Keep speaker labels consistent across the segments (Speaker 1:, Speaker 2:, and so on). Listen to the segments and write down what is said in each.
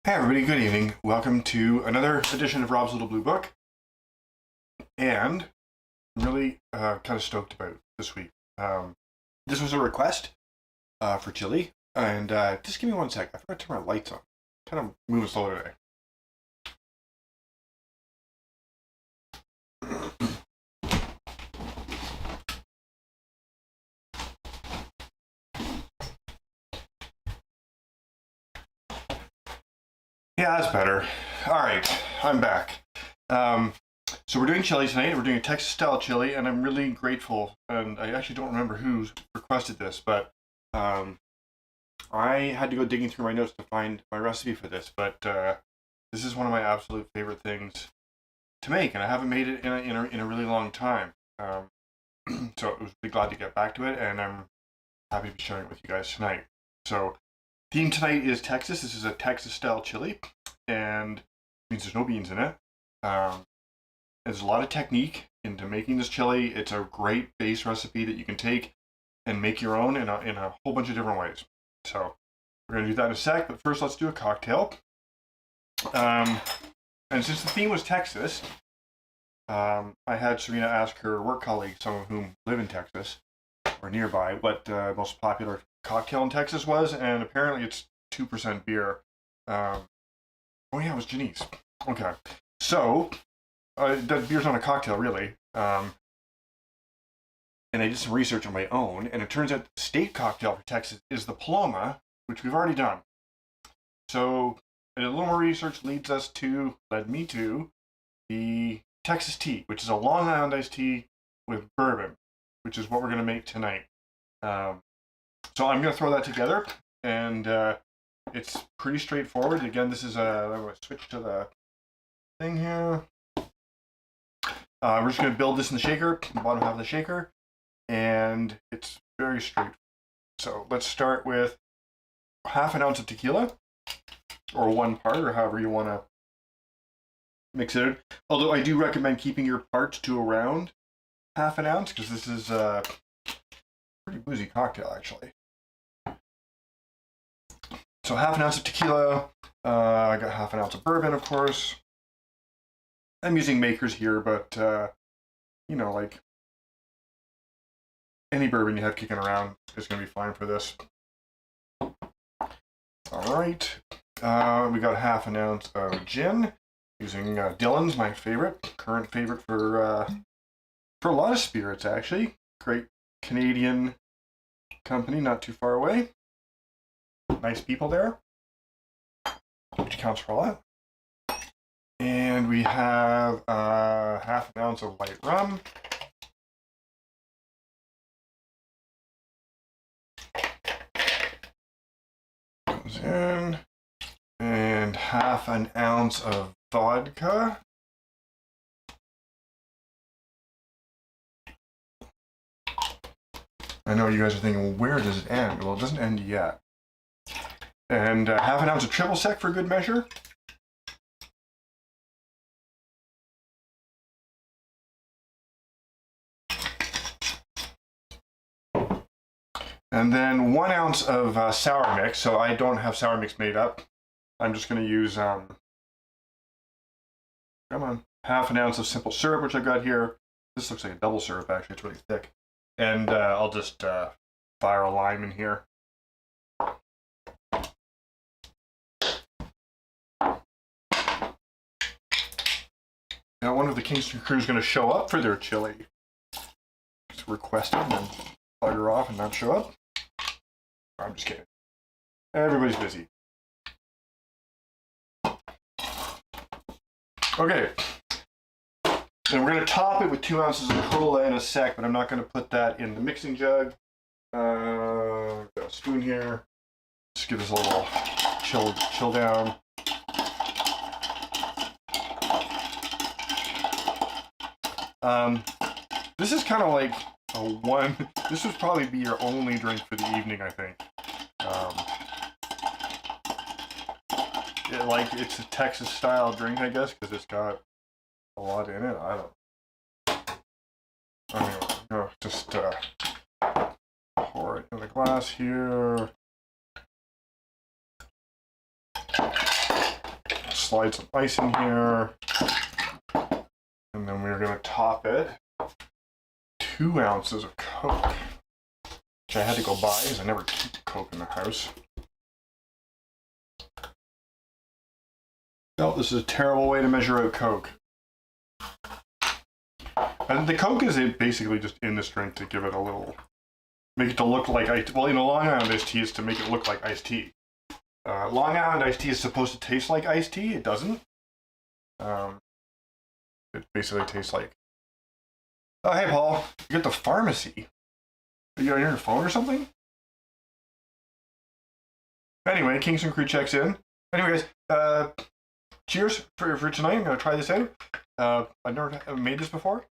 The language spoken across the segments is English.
Speaker 1: Hey everybody, good evening. Welcome to another edition of Rob's Little Blue Book. And I'm really kind of stoked about this week. This was a request for chili. And just give me one sec. I forgot to turn my lights on. Kind of moving slow today. Yeah, that's better. All right, I'm back. So we're doing chili tonight. We're doing a Texas style chili, and I'm really grateful. And I actually don't remember who requested this, but I had to go digging through my notes to find my recipe for this. But this is one of my absolute favorite things to make, and I haven't made it in a really long time. So I was really glad to get back to it, and I'm happy to be sharing it with you guys tonight. So theme tonight is Texas. This is a Texas style chili, and it means there's no beans in it. There's a lot of technique into making this chili. It's a great base recipe that you can take and make your own in a whole bunch of different ways. So we're going to do that in a sec, but first let's do a cocktail. And since the theme was Texas, I had Serena ask her work colleagues, some of whom live in Texas or nearby, what the most popular cocktail in Texas was, and apparently it's 2% beer. Oh yeah, it was Janice. Okay, so that beer's not a cocktail, really. And I did some research on my own, and it turns out the state cocktail for Texas is the Paloma, which we've already done. So a little more research led me to the Texas tea, which is a Long Island iced tea with bourbon, which is what we're going to make tonight. So I'm going to throw that together, and it's pretty straightforward. Again, this is I'm going to switch to the thing here. We're just going to build this in the shaker, the bottom half of the shaker, and it's very straightforward. So let's start with half an ounce of tequila, or 1 part, or however you want to mix it. Although I do recommend keeping your parts to around half an ounce, because this is a pretty boozy cocktail, actually. So half an ounce of tequila. I got half an ounce of bourbon, of course. I'm using Makers here, but you know, like any bourbon you have kicking around is going to be fine for this. All right, we got half an ounce of gin, using Dillon's, my current favorite for a lot of spirits, actually. Great Canadian company, not too far away. Nice people there, which counts for a lot. And we have half an ounce of white rum. Goes in. And half an ounce of vodka. I know you guys are thinking, well, where does it end? Well, it doesn't end yet. And half an ounce of triple sec for good measure. And then 1 ounce of sour mix. So I don't have sour mix made up. I'm just going to use, half an ounce of simple syrup, which I've got here. This looks like a double syrup, actually. It's really thick. And I'll just fire a lime in here. Now, one of the Kingston crew is going to show up for their chili. Just request it and then bugger off and not show up. I'm just kidding. Everybody's busy. Okay. And we're going to top it with 2 ounces of cola in a sec, but I'm not going to put that in the mixing jug. Got a spoon here. Just give this a little chill down. This is kind of like this would probably be your only drink for the evening, I think. It's a Texas style drink, I guess, because it's got a lot in it. I don't know. Just pour it in the glass here. slide some ice in here. And then we're gonna top it. 2 ounces of Coke, which I had to go buy because I never keep Coke in the house. No, this is a terrible way to measure out Coke. And the Coke is basically just in the drink to give it a little, make it to look like ice. Well, Long Island iced tea is to make it look like iced tea. Long Island iced tea is supposed to taste like iced tea. It doesn't. It basically tastes like. Oh, hey, Paul. You're at the pharmacy. Are you on your phone or something? Anyway, Kingston Crew checks in. Anyway, guys, cheers for tonight. I'm going to try this out. I've never made this before.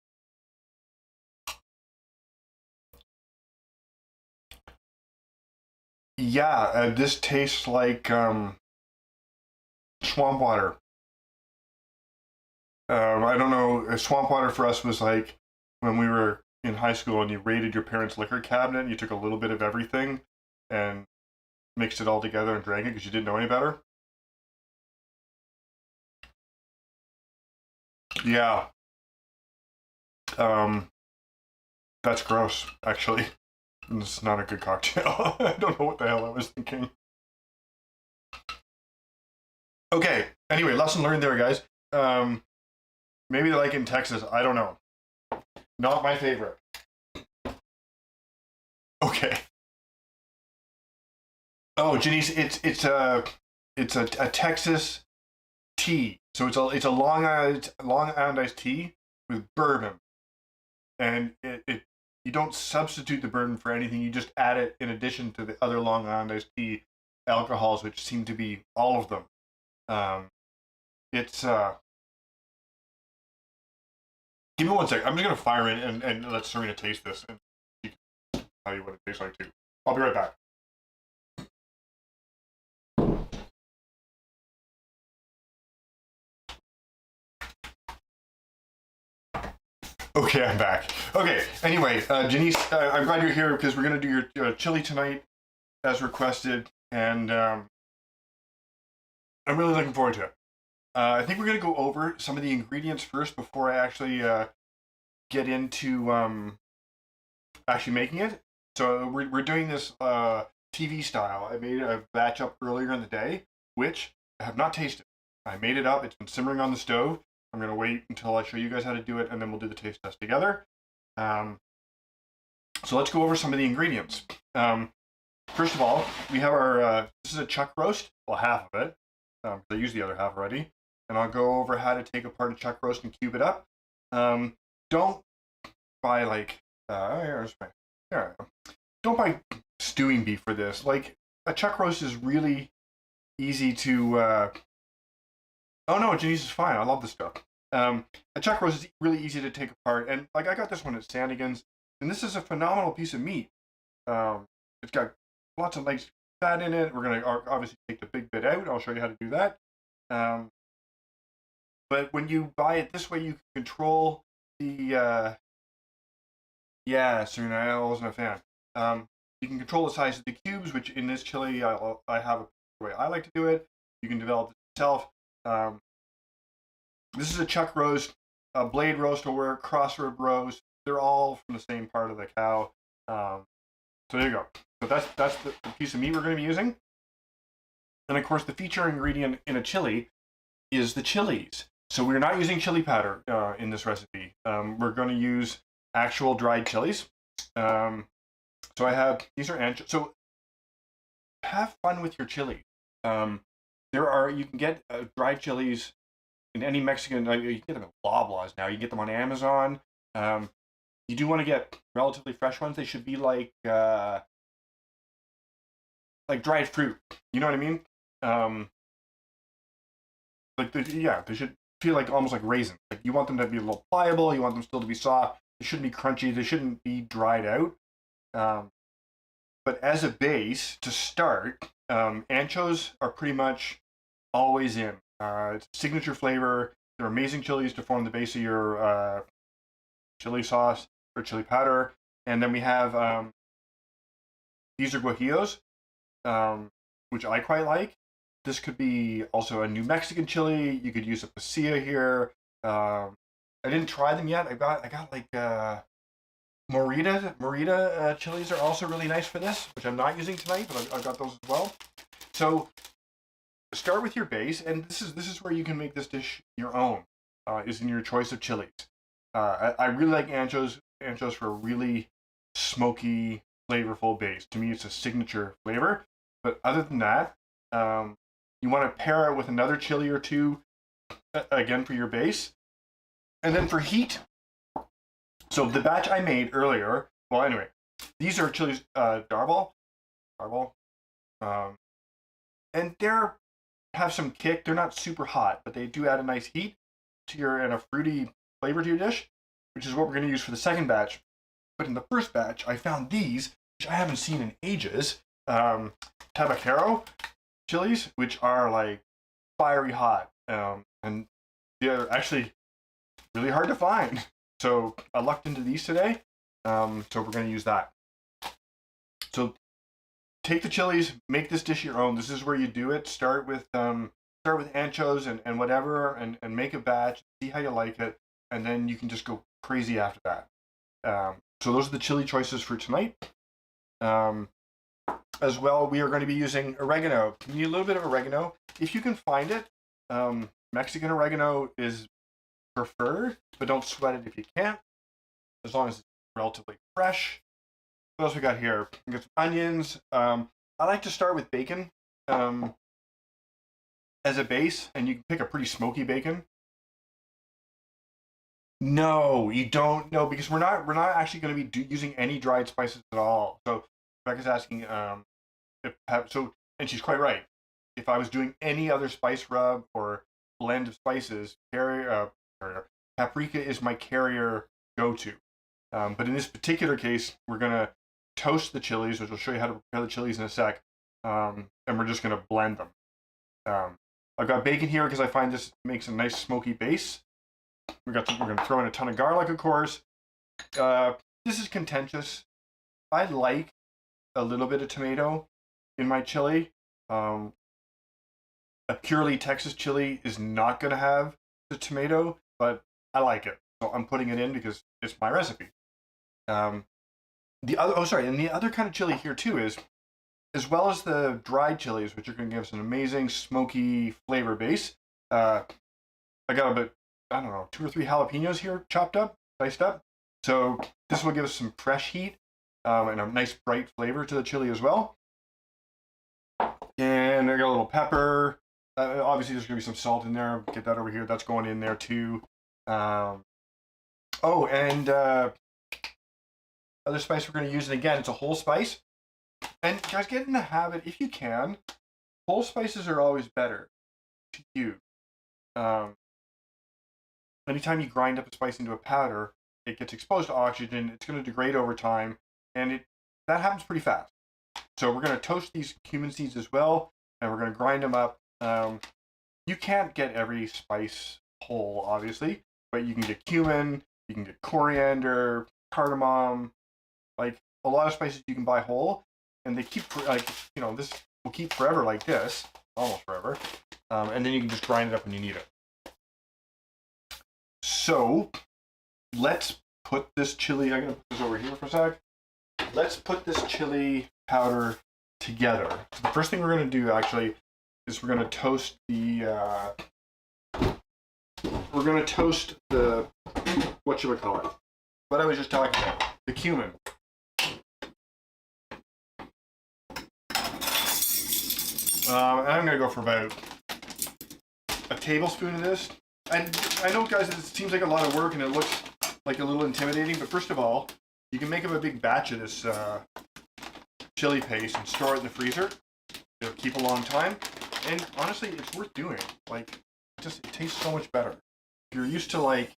Speaker 1: Yeah, this tastes like swamp water. I don't know. Swamp water for us was like when we were in high school and you raided your parents' liquor cabinet. And you took a little bit of everything and mixed it all together and drank it because you didn't know any better. Yeah. That's gross, actually. It's not a good cocktail. I don't know what the hell I was thinking. Okay, anyway, lesson learned there, guys. Maybe they like it in Texas. I don't know. Not my favorite. Okay. Oh, Janice, it's a Texas tea. So it's a Long Island iced tea with bourbon, and it you don't substitute the bourbon for anything. You just add it in addition to the other Long Island iced tea alcohols, which seem to be all of them. It's Give me 1 second. I'm just gonna fire it and let Serena taste this and she can tell you what it tastes like too. I'll be right back. Okay, I'm back. Okay, anyway, Janice, I'm glad you're here because we're going to do your chili tonight as requested, and I'm really looking forward to it. I think we're going to go over some of the ingredients first before I actually get into actually making it. So we're doing this TV style. I made a batch up earlier in the day, which I have not tasted. I made it up. It's been simmering on the stove. I'm going to wait until I show you guys how to do it, and then we'll do the taste test together. So let's go over some of the ingredients. First of all, we have our, this is a chuck roast, well, half of it. I used the other half already. And I'll go over how to take apart a chuck roast and cube it up. Don't buy like, don't buy stewing beef for this. Like, a chuck roast is really easy to, oh no, Janice is fine. I love this stuff. A chuck roast is really easy to take apart, and like I got this one at Sandigan's, and this is a phenomenal piece of meat. It's got lots of nice fat in it. We're gonna obviously take the big bit out. I'll show you how to do that. But when you buy it this way, you can control the. Yeah, Serena, I wasn't a fan. You can control the size of the cubes, which in this chili, I have a way I like to do it. You can develop it yourself. This is a chuck roast, a blade roast will work, cross rib roast. They're all from the same part of the cow. So there you go. So that's the piece of meat we're going to be using. And of course, the feature ingredient in a chili is the chilies. So we're not using chili powder in this recipe. We're going to use actual dried chilies. So I have, these are anchovies. So have fun with your chili. You can get dried chilies in any Mexican, you can get them at Loblaws now. You can get them on Amazon. You do want to get relatively fresh ones. They should be like dried fruit. You know what I mean? They should feel like almost like raisins. Like you want them to be a little pliable. You want them still to be soft. They shouldn't be crunchy. They shouldn't be dried out. But as a base to start, anchos are pretty much always in. It's a signature flavor. They're amazing chilies to form the base of your chili sauce or chili powder. And then we have these are guajillos, which I quite like. This could be also a New Mexican chili. You could use a pasilla here. I didn't try them yet. I got like Morita chilies are also really nice for this, which I'm not using tonight, but I've got those as well. So start with your base, and this is where you can make this dish your own. Is in your choice of chilies. I really like anchos for a really smoky, flavorful base. To me, it's a signature flavor. But other than that, you want to pair it with another chili or two, again for your base, and then for heat. So the batch I made earlier. Well, anyway, these are chilies Darbol, um, and they're have some kick. They're not super hot, but they do add a nice heat to your and a fruity flavor to your dish, which is what we're going to use for the second batch. But in the first batch, I found these, which I haven't seen in ages, Tabacero chilies, which are like fiery hot, and they're actually really hard to find. So I lucked into these today. So we're going to use that. So take the chilies, make this dish your own. This is where you do it. Start with anchos and whatever, and make a batch. See how you like it, and then you can just go crazy after that. So those are the chili choices for tonight. As well, we are going to be using oregano. You need a little bit of oregano if you can find it. Mexican oregano is preferred, but don't sweat it if you can't, as long as it's relatively fresh. What else we got here? We got some onions. I like to start with bacon as a base, and you can pick a pretty smoky bacon. No, you don't. No, because we're not actually going to be using any dried spices at all. So Rebecca's asking and she's quite right. If I was doing any other spice rub or blend of spices, paprika is my carrier go-to. But in this particular case, we're gonna toast the chilies, which will show you how to prepare the chilies in a sec, and we're just gonna blend them. I've got bacon here because I find this makes a nice smoky base. We're gonna throw in a ton of garlic, of course. This is contentious. I like a little bit of tomato in my chili. A purely Texas chili is not going to have the tomato, but I like it, so I'm putting it in because it's my recipe. And the other kind of chili here too is, as well as the dried chilies, which are going to give us an amazing smoky flavor base. I got about, I don't know, 2 or 3 jalapenos here chopped up, diced up. So this will give us some fresh heat and a nice bright flavor to the chili as well. And I got a little pepper. Obviously, there's going to be some salt in there. Get that over here. That's going in there too. And other spice we're going to use, and again, it's a whole spice. And guys, get in the habit, if you can, whole spices are always better to use. Anytime you grind up a spice into a powder, it gets exposed to oxygen. It's going to degrade over time, and that happens pretty fast. So we're going to toast these cumin seeds as well, and we're going to grind them up. You can't get every spice whole, obviously, but you can get cumin, you can get coriander, cardamom, like a lot of spices you can buy whole, and they keep, this will keep forever like this, almost forever, and then you can just grind it up when you need it. So let's put this chili, I'm going to put this over here for a sec. Let's put this chili powder together. So the first thing we're going to do actually is we're going to toast the, what should we call it? What I was just talking about, the cumin. And I'm going to go for about a tablespoon of this. And I know, guys, it seems like a lot of work and it looks like a little intimidating, but first of all, you can make up a big batch of this chili paste and store it in the freezer. It'll keep a long time. And honestly, it's worth doing. Like, it tastes so much better. If you're used to like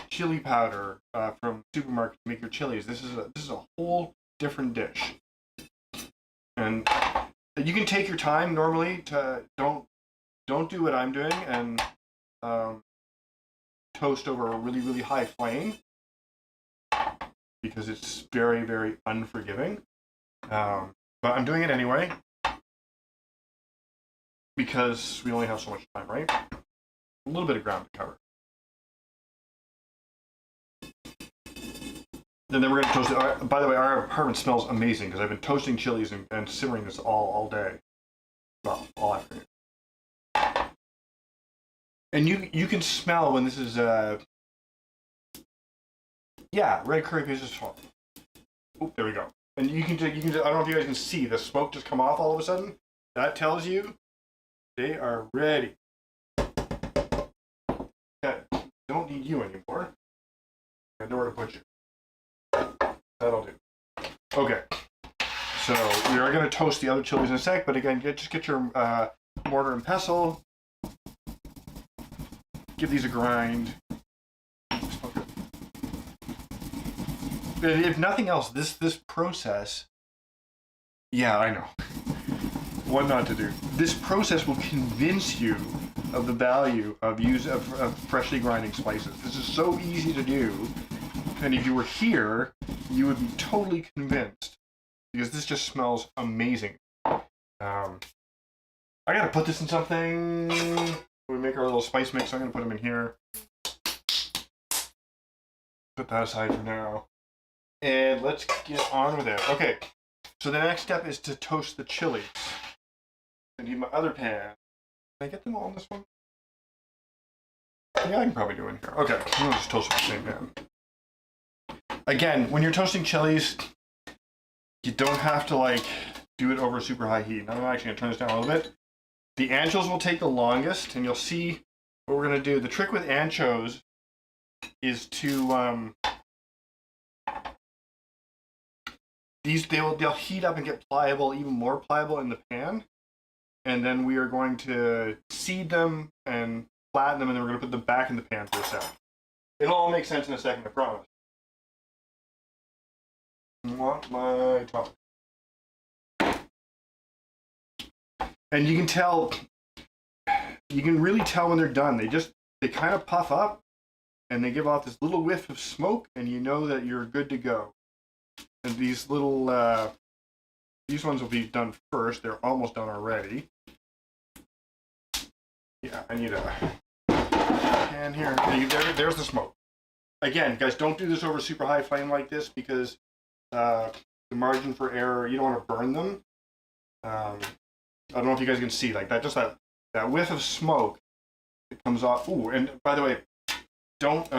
Speaker 1: chili powder from supermarket to make your chilies, this is a whole different dish. And you can take your time normally to don't do what I'm doing and toast over a really, really high flame because it's very, very unforgiving. But I'm doing it anyway. because we only have so much time, right? A little bit of ground to cover. And then we're going to toast it. By the way, our apartment smells amazing because I've been toasting chilies and simmering this all day. Well, all afternoon. And you can smell when this is yeah, red curry paste is fine. Oop, there we go. And you can I don't know if you guys can see the smoke just come off all of a sudden. That tells you they are ready. Yeah, don't need you anymore. I know where to put you. That'll do. Okay. So we are going to toast the other chilies in a sec, but again, just get your mortar and pestle. Give these a grind. If nothing else, this process, yeah, I know what not to do. This process will convince you of the value of freshly grinding spices. This is so easy to do, and if you were here, you would be totally convinced because this just smells amazing. I gotta put this in something. We make our little spice mix. So I'm gonna put them in here. Put that aside for now. And let's get on with it. Okay, so the next step is to toast the chilies. I need my other pan. Can I get them all in this one? Yeah, I can probably do it in here. Okay, I'm gonna just toast them in the same pan. Again, when you're toasting chilies, you don't have to like do it over super high heat. Now I'm actually gonna turn this down a little bit. The anchos will take the longest, and you'll see what we're gonna do. The trick with anchos is to they'll heat up and get pliable, even more pliable in the pan. And then we are going to seed them and flatten them, and then we're going to put them back in the pan for a second. It'll all make sense in a second, I promise. I want my top. And you can tell, you can really tell when they're done. They kind of puff up, and they give off this little whiff of smoke, and you know that you're good to go. And these little, these ones will be done first. They're almost done already. Yeah, I need a pan here. There's the smoke. Again, guys, don't do this over super high flame like this because the margin for error, you don't want to burn them. I don't know if you guys can see like that. Just that whiff of smoke that comes off. Ooh, and by the way, don't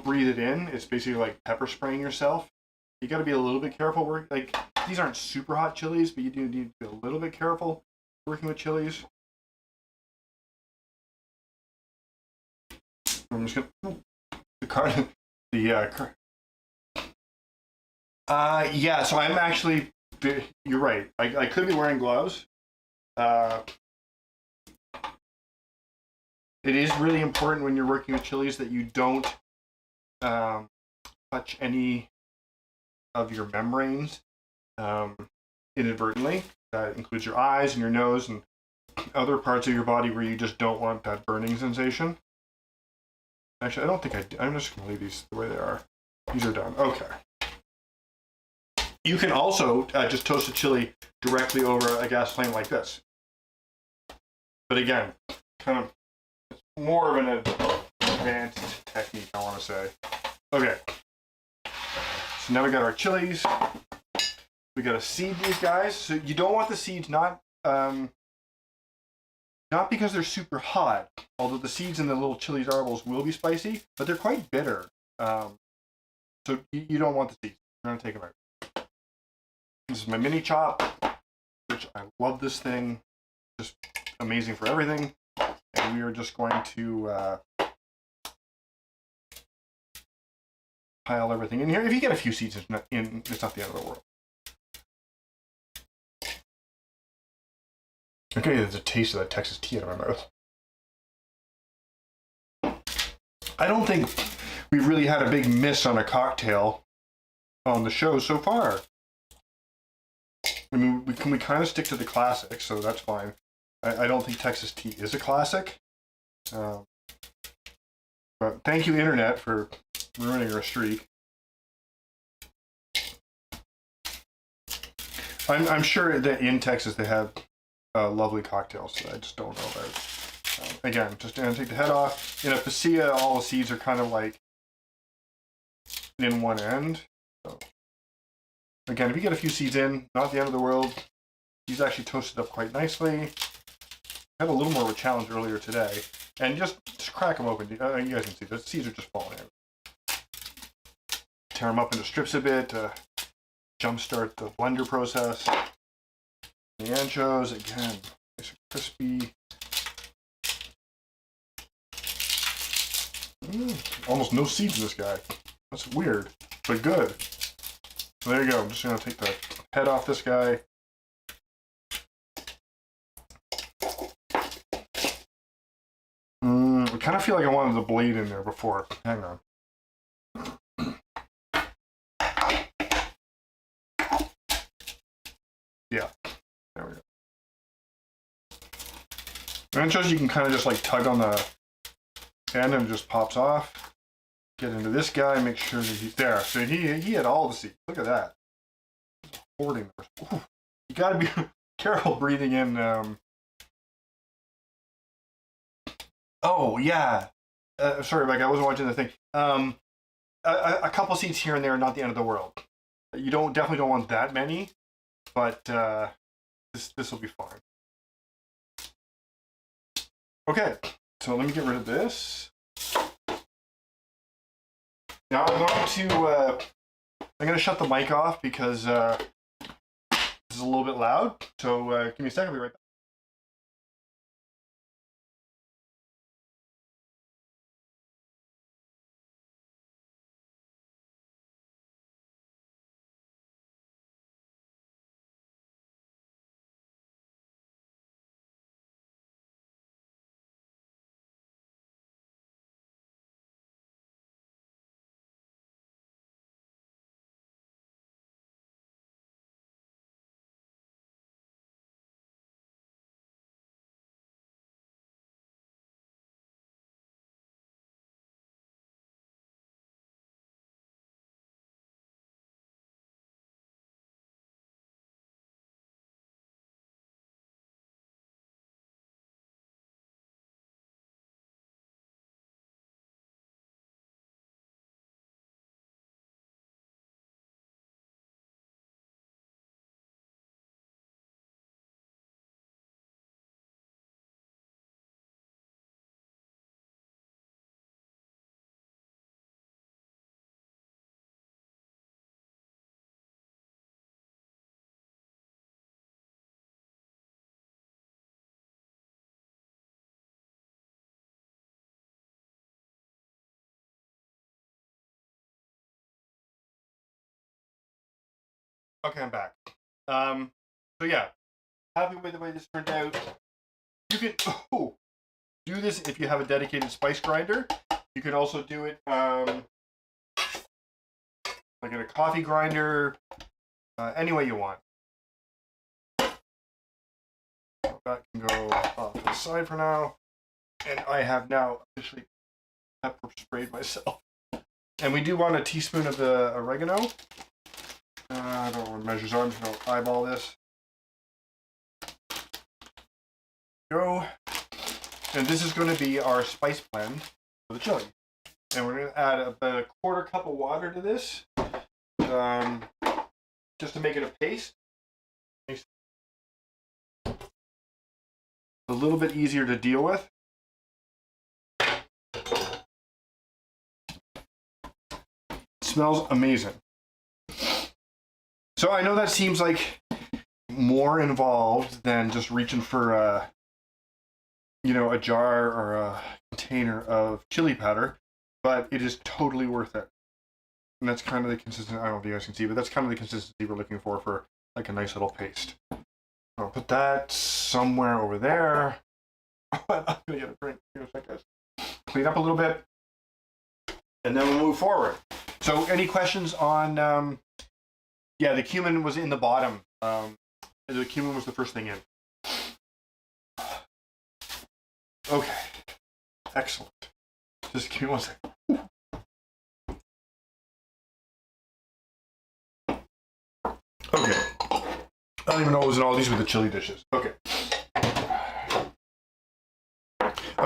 Speaker 1: breathe it in. It's basically like pepper spraying yourself. You got to be a little bit careful. Like these aren't super hot chilies, but you do need to be a little bit careful working with chilies. I'm just gonna yeah. So I'm actually. You're right. I could be wearing gloves. It is really important when you're working with chilies that you don't touch any of your membranes inadvertently. That includes your eyes and your nose and other parts of your body where you just don't want that burning sensation. Actually, I don't think I'm just going to leave these the way they are. These are done. Okay. You can also just toast a chili directly over a gas flame like this. But again, kind of it's more of an advanced technique, I want to say. Okay. So now we got our chilies. We got to seed these guys. So you don't want the seeds not because they're super hot, although the seeds in the little chili darbles will be spicy, but they're quite bitter. So you don't want the seeds. You're going to take them out. This is my mini chop, which I love this thing. Just amazing for everything. And we are just going to pile everything in here. If you get a few seeds it's not the end of the world. Okay, there's a taste of that Texas tea out of my mouth. I don't think we've really had a big miss on a cocktail on the show so far. I mean, we kind of stick to the classics, so that's fine. I don't think Texas tea is a classic. But thank you, Internet, for ruining our streak. I'm sure that in Texas they have lovely cocktails that I just don't know about. Again, just gonna take the head off. In a pasilla, all the seeds are kind of like in one end. So again, if you get a few seeds in, not the end of the world. These actually toasted up quite nicely. I had a little more of a challenge earlier today, and just crack them open. You guys can see the seeds are just falling out. Tear them up into strips a bit to jumpstart the blender process. The anchos, again, nice and crispy. Almost no seeds in this guy. That's weird, but good. So there you go. I'm just going to take the head off this guy. I kind of feel like I wanted the blade in there before. Hang on. Yeah, there we go. Anchos, you can kind of just like tug on the end and it just pops off. Get into this guy, make sure that he's there. So he had all the seeds. Look at that. Hoarding. Ooh, you gotta be careful breathing in. Oh yeah. Sorry, Mike, I wasn't watching the thing. A couple seeds here and there, not the end of the world. You definitely don't want that many, but this will be fine. Okay, so let me get rid of this. Now I'm going to shut the mic off because this is a little bit loud. So give me a second, I'll be right back. Okay, I'm back. So yeah, happy with the way this turned out. You can do this if you have a dedicated spice grinder. You can also do it like in a coffee grinder, any way you want. That can go off to the side for now. And I have now officially pepper sprayed myself. And we do want a teaspoon of the oregano. I don't know what measures are. I'm just going to eyeball this. Go. And this is going to be our spice blend for the chili. And we're going to add about a quarter cup of water to this, just to make it a paste. A little bit easier to deal with. It smells amazing. So I know that seems like more involved than just reaching for a jar or a container of chili powder, but it is totally worth it. And that's kind of the consistency, I don't know if you guys can see, but that's kind of the consistency we're looking for like a nice little paste. I'll put that somewhere over there. I'm gonna get a drink. Here a second. Clean up a little bit, and then we'll move forward. So any questions on, yeah, the cumin was in the bottom. The cumin was the first thing in. Okay, excellent. Just give me one second. Okay. I don't even know what was in all these with the chili dishes. Okay.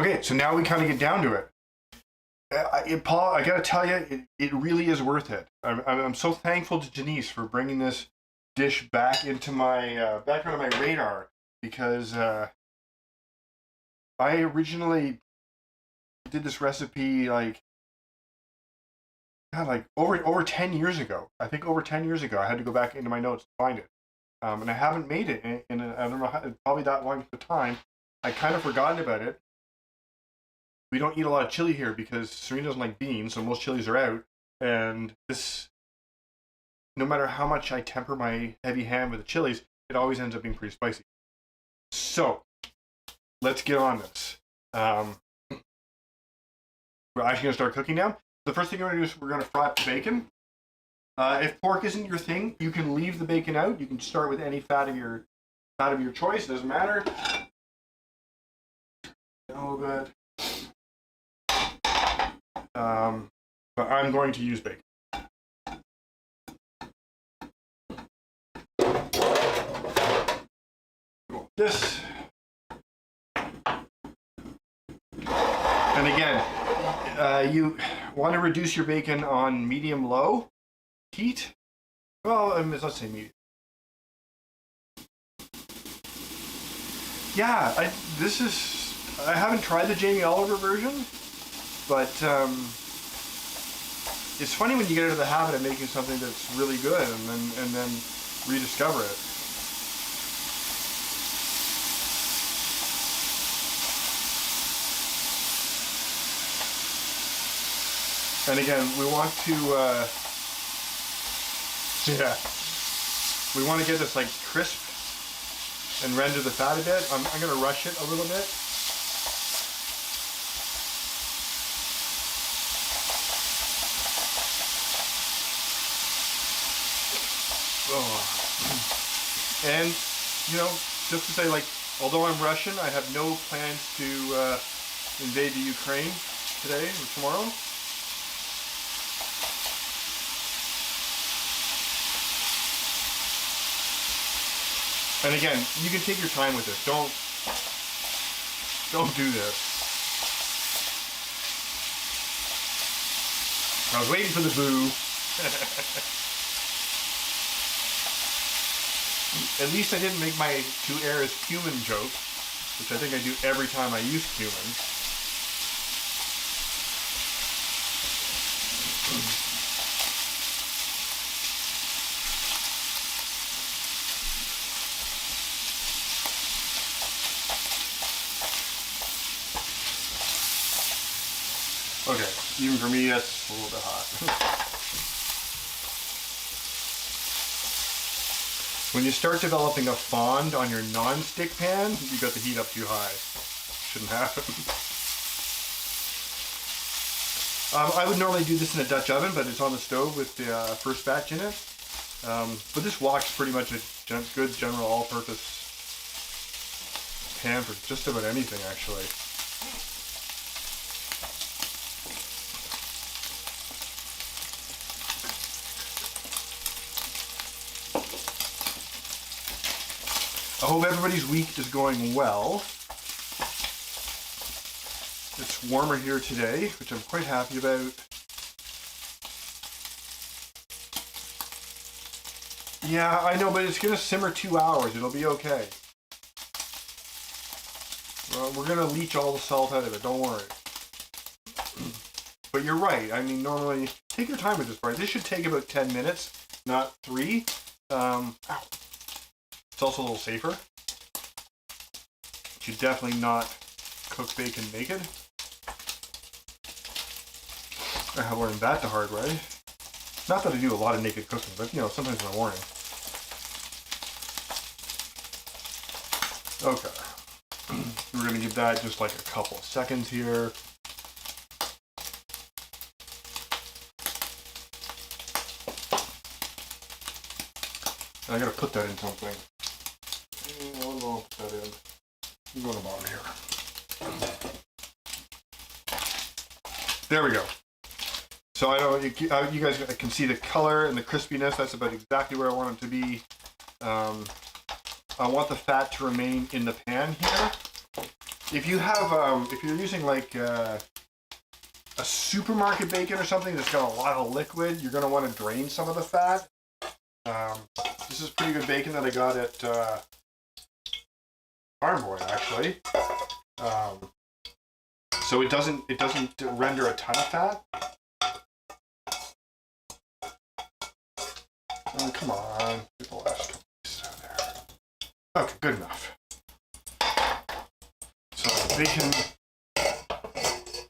Speaker 1: Okay, so now we kind of get down to it. Paul, I gotta tell you, it really is worth it. I'm so thankful to Janice for bringing this dish back into my back onto my radar, because I originally did this recipe like over 10 years ago. I think over 10 years ago. I had to go back into my notes to find it, and I haven't made it in I don't know how, probably that long of time. I kind of forgotten about it. We don't eat a lot of chili here because Serena doesn't like beans, so most chilies are out. And this, no matter how much I temper my heavy hand with the chilies, it always ends up being pretty spicy. So, let's get on this. We're actually going to start cooking now. The first thing we're going to do is we're going to fry up the bacon. If pork isn't your thing, you can leave the bacon out. You can start with any fat of your choice. It doesn't matter. A little bit. But I'm going to use bacon. This. And again, you want to reduce your bacon on medium-low heat. Well, let's say medium. Yeah, I haven't tried the Jamie Oliver version, but it's funny when you get into the habit of making something that's really good and then rediscover it. And again, we want to we want to get this like crisp and render the fat a bit. I'm going to rush it a little bit. And, just to say, although I'm Russian, I have no plans to invade the Ukraine today or tomorrow. And again, you can take your time with this. Don't do this. I was waiting for the boo. At least I didn't make my to air as cumin joke, which I think I do every time I use cumin. Okay, even for me, that's a little bit hot. When you start developing a fond on your non-stick pan, you got the heat up too high. Shouldn't happen. I would normally do this in a Dutch oven, but it's on the stove with the first batch in it. But this wok's pretty much a good general all-purpose pan for just about anything, actually. I hope everybody's week is going well. It's warmer here today, which I'm quite happy about. Yeah, I know, but it's going to simmer 2 hours. It'll be okay. Well, we're going to leach all the salt out of it, don't worry. But you're right. I mean, normally, take your time with this part. This should take about 10 minutes, not 3. It's also a little safer. You should definitely not cook bacon naked. I have learned that the hard way. Not that I do a lot of naked cooking, but sometimes in the morning. Okay. We're going to give that just like a couple of seconds here. And I got to put that in something. I'll put that in. I'm going to the bottom here. There we go. So I know you guys can see the color and the crispiness. That's about exactly where I want it to be. I want the fat to remain in the pan here. if you have, if you're using like a supermarket bacon or something that's got a lot of liquid, you're gonna want to drain some of the fat. This is pretty good bacon that I got at Farm Boy, actually. So it doesn't render a ton of fat. Oh, come on, get the last couple pieces out there. Okay, good enough. So bacon,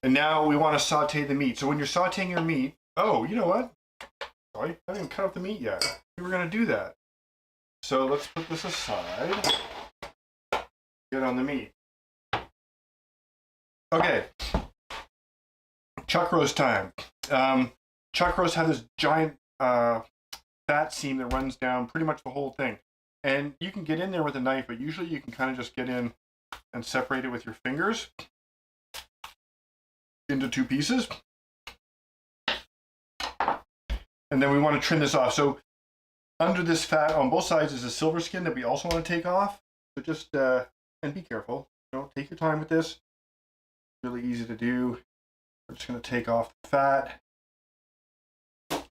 Speaker 1: and now we want to saute the meat. So when you're sauteing your meat, oh, you know what? Oh, I haven't even cut up the meat yet. We were gonna do that. So let's put this aside. Get on the meat. Okay. Chuck roast time. Chuck roast have this giant fat seam that runs down pretty much the whole thing. And you can get in there with a knife, but usually you can kind of just get in and separate it with your fingers into two pieces. And then we want to trim this off. So under this fat on both sides is a silver skin that we also want to take off. So just, and be careful, you know, take your time with this. Really easy to do. We're just going to take off the fat.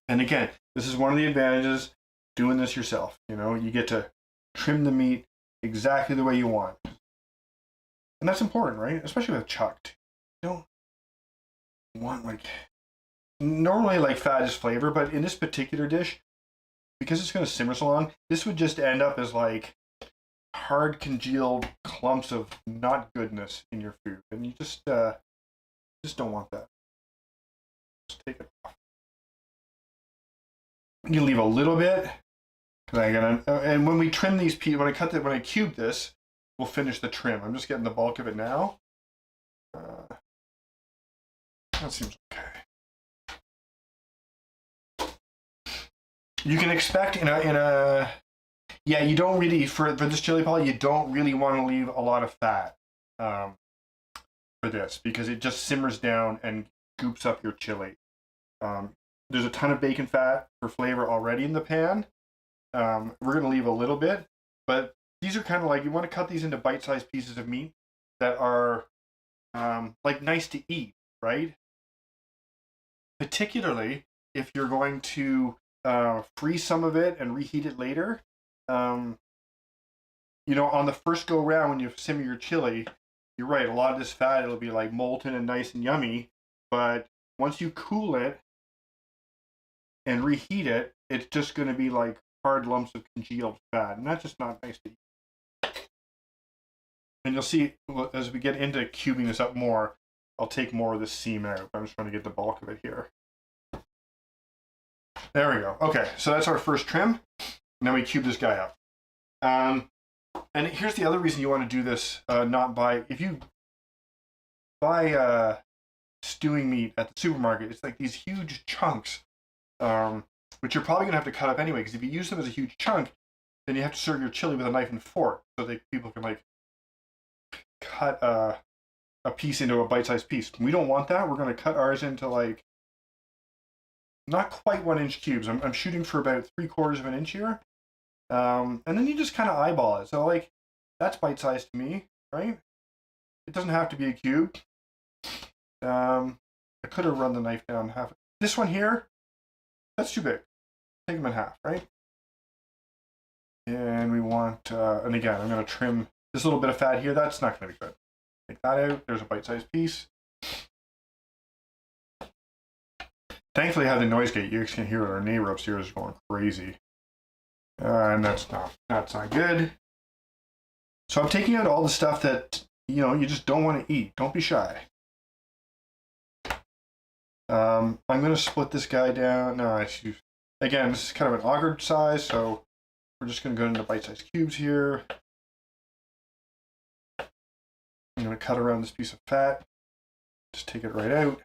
Speaker 1: And again, this is one of the advantages doing this yourself. You know, you get to trim the meat exactly the way you want. And that's important, right? Especially with chuck. You don't want like, normally like fat is flavor, but in this particular dish, because it's going to simmer so long, this would just end up as like hard congealed clumps of not goodness in your food, and you just don't want that. Just take it off. You leave a little bit, and when we trim these pieces, when I cube this, we'll finish the trim. I'm just getting the bulk of it now. That seems okay. You can expect in a yeah, you don't really, for this chili pie, you don't really want to leave a lot of fat for this, because it just simmers down and goops up your chili. There's a ton of bacon fat for flavor already in the pan. We're going to leave a little bit, but these are kind of like, you want to cut these into bite-sized pieces of meat that are like nice to eat, right? Particularly if you're going to freeze some of it and reheat it later. You know, on the first go round when you simmer your chili, you're right, a lot of this fat, it'll be like molten and nice and yummy, but once you cool it and reheat it, it's just going to be like hard lumps of congealed fat, and that's just not nice to eat. And you'll see, as we get into cubing this up more, I'll take more of the seam out. I'm just trying to get the bulk of it here. There we go. Okay, so that's our first trim. Now we cube this guy up. And here's the other reason you want to do this, if you buy stewing meat at the supermarket, it's like these huge chunks, which you're probably going to have to cut up anyway, because if you use them as a huge chunk, then you have to serve your chili with a knife and fork, so that people can like cut a piece into a bite-sized piece. We don't want that. We're going to cut ours into like not quite 1 inch cubes. I'm shooting for about 3/4 of an inch here. And then you just kind of eyeball it. So like, that's bite-sized to me, right? It doesn't have to be a cube. I could have run the knife down half. This one here, that's too big. Take them in half, right? And we want, and again, I'm going to trim this little bit of fat here. That's not going to be good. Take that out. There's a bite-sized piece. Thankfully, I have the noise gate. You guys can hear it. Our neighbor upstairs is going crazy. And that's not good. So I'm taking out all the stuff that, you know, you just don't want to eat. Don't be shy. I'm going to split this guy down. No, again, this is kind of an awkward size, so we're just going to go into bite-sized cubes here. I'm going to cut around this piece of fat. Just take it right out.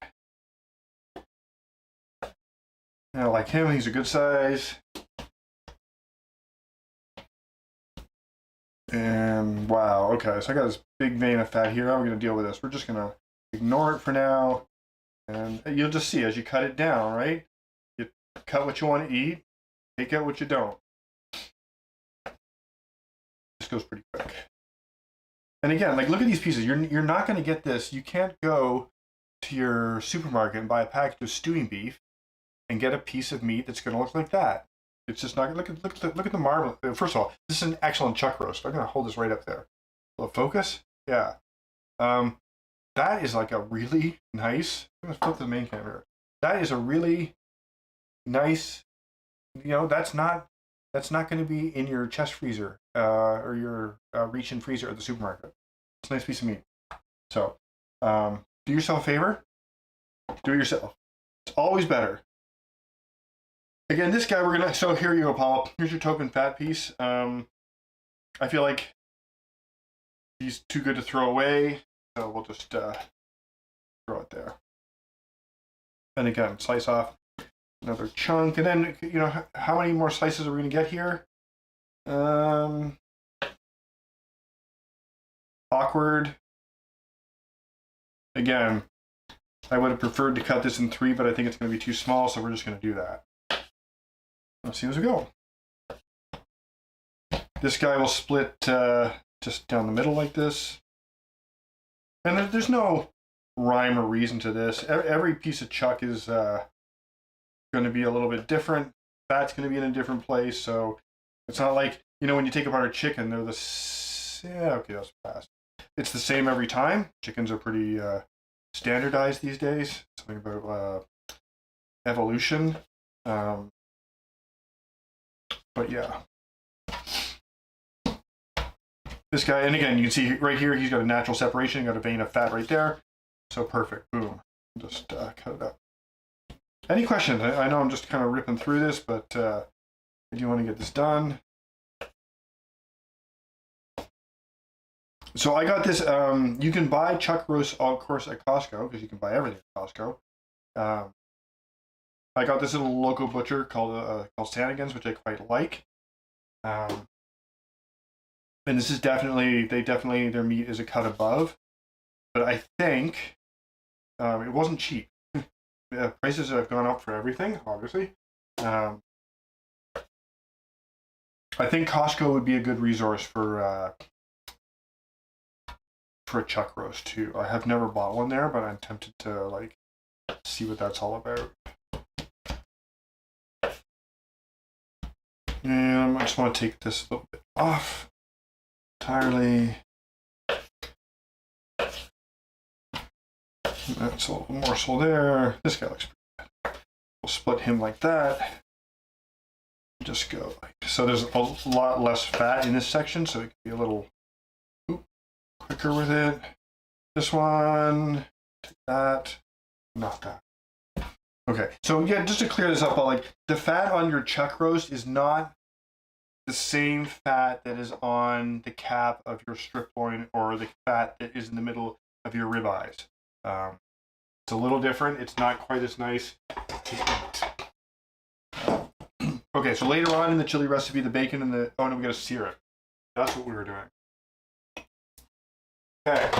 Speaker 1: And I like him. He's a good size. And wow, okay, so I got this big vein of fat here. How are we going to deal with this? We're just going to ignore it for now. And you'll just see as you cut it down, right? You cut what you want to eat, take out what you don't. This goes pretty quick. And again, like, look at these pieces. You're not going to get this. You can't go to your supermarket and buy a package of stewing beef and get a piece of meat that's going to look like that. It's just not. Look at the marble. First of all, this is an excellent chuck roast. I'm going to hold this right up there. Will it focus? Yeah. That is like a really nice. I'm going to flip the main camera. That is a really nice. That's not going to be in your chest freezer or your reach-in freezer at the supermarket. It's a nice piece of meat. So, do yourself a favor. Do it yourself. It's always better. Again, this guy so here you go, Paul. Here's your token fat piece. I feel like he's too good to throw away, so we'll just throw it there. And again, slice off another chunk, and then how many more slices are we gonna get here? Awkward. Again, I would have preferred to cut this in 3, but I think it's gonna be too small, so we're just gonna do that. Let's see as we go. This guy will split just down the middle like this. And there's no rhyme or reason to this. Every piece of chuck is going to be a little bit different. Fat's going to be in a different place, so it's not like, when you take apart a chicken, they're okay, that's fast. It's the same every time. Chickens are pretty standardized these days. Something about evolution. But yeah. This guy, and again, you can see right here, he's got a natural separation, got a vein of fat right there. So perfect, boom. Just cut it up. Any questions? I know I'm just kind of ripping through this, but I do want to get this done. So I got this, you can buy chuck roast, of course, at Costco, because you can buy everything at Costco. I got this little local butcher called Sannigan's, which I quite like. And this is their meat is a cut above. But I think it wasn't cheap. Prices have gone up for everything, obviously. I think Costco would be a good resource for a chuck roast too. I have never bought one there, but I'm tempted to see what that's all about. And I just want to take this a little bit off entirely. That's a little morsel there. This guy looks pretty good. We'll split him like that. Just go so. There's a lot less fat in this section, so it can be a little quicker with it. This one, take that, not that. Okay, so yeah, just to clear this up, the fat on your chuck roast is not the same fat that is on the cap of your strip loin or the fat that is in the middle of your ribeyes. It's a little different. It's not quite as nice to eat. Okay, so later on in the chili recipe, the bacon and we gotta sear it. That's what we were doing. Okay.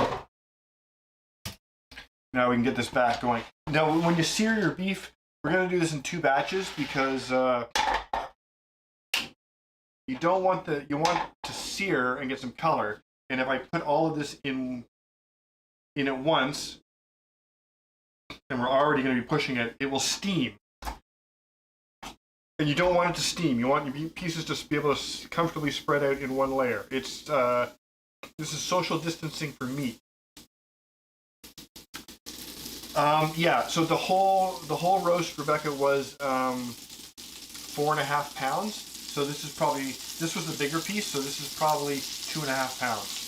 Speaker 1: Now we can get this back going. Now, when you sear your beef, we're going to do this in 2 batches because you want to sear and get some color. And if I put all of this in at once, and we're already going to be pushing it, it will steam. And you don't want it to steam. You want your pieces to be able to comfortably spread out in one layer. This is social distancing for meat. Yeah, so the whole roast, Rebecca, was 4.5 pounds. So this was the bigger piece, so this is probably 2.5 pounds.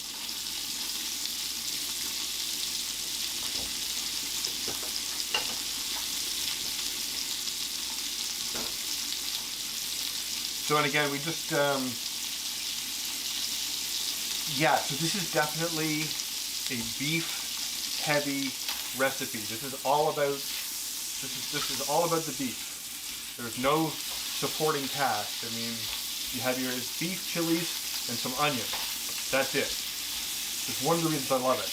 Speaker 1: So, and again, we just, yeah, so this is definitely a beef heavy recipe. This is all about the beef. There's no supporting cast. I mean, you have your beef, chilies, and some onions. That's it. It's one of the reasons I love it.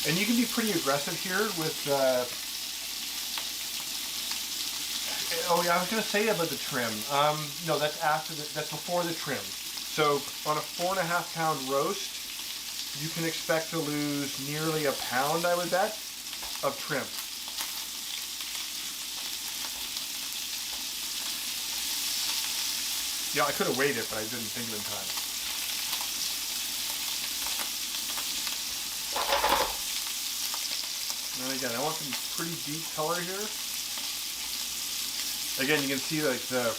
Speaker 1: And you can be pretty aggressive here with Oh yeah, I was gonna say about the trim. No, that's that's before the trim. So on a 4.5 pound roast, you can expect to lose nearly a pound, I would bet, of trim. Yeah, I could have weighed it, but I didn't think of it in time. And again, I want some pretty deep color here. Again, you can see like the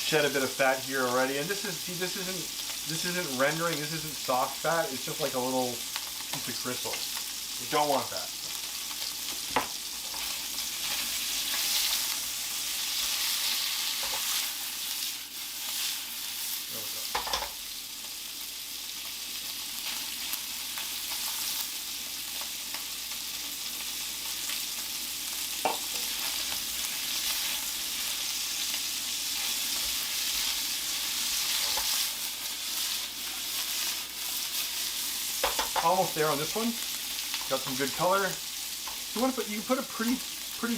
Speaker 1: shed a bit of fat here already, and this isn't rendering. This isn't soft fat. It's just like a little piece of crystal. You don't want that. Almost there on this one. Got some good color. You can put a pretty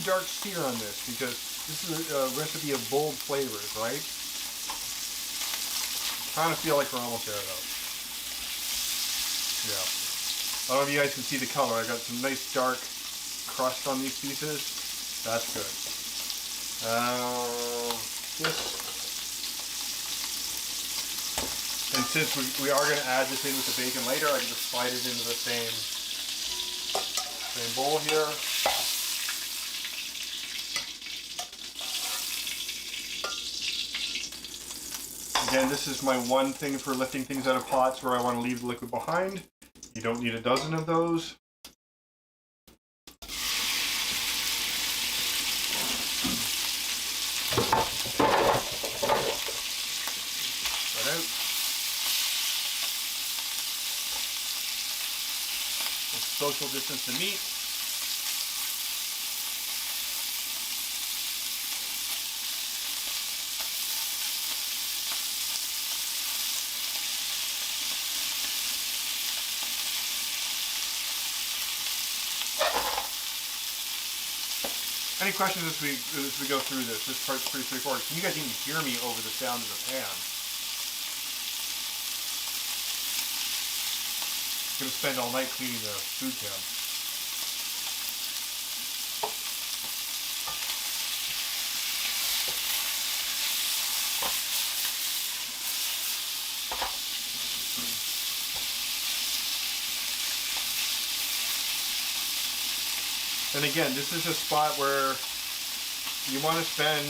Speaker 1: dark sear on this because this is a recipe of bold flavors, right? Kind of feel like we're almost there though. Yeah. I don't know if you guys can see the color. I got some nice dark crust on these pieces. That's good. This. And since we are going to add this in with the bacon later, I can just slide it into the same bowl here. Again, this is my one thing for lifting things out of pots where I want to leave the liquid behind. You don't need a dozen of those. Spread out. Social distance the meat. Any questions as we go through this? This part's pretty straightforward. Can you guys even hear me over the sound of the pan? I'm gonna spend all night cleaning the food cam. And again, this is a spot where you want to spend,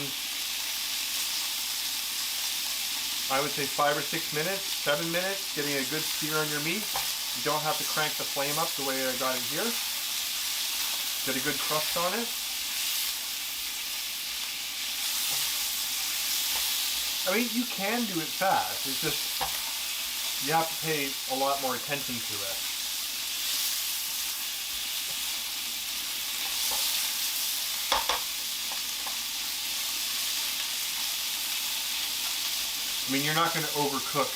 Speaker 1: I would say 5 or 6 minutes, 7 minutes, getting a good sear on your meat. You don't have to crank the flame up the way I got it here. Get a good crust on it. I mean, you can do it fast. It's just, you have to pay a lot more attention to it. I mean, you're not going to overcook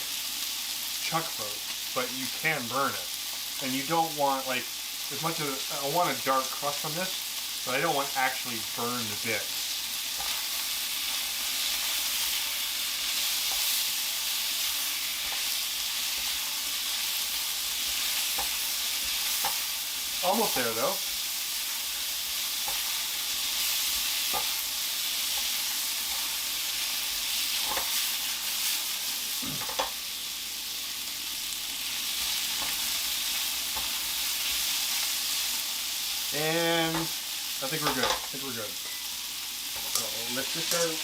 Speaker 1: chuck roast, but you can burn it. And you don't want, like, as much as I want a dark crust on this, but I don't want actually burned bits. Almost there though. And I think we're good. So I'll lift this out.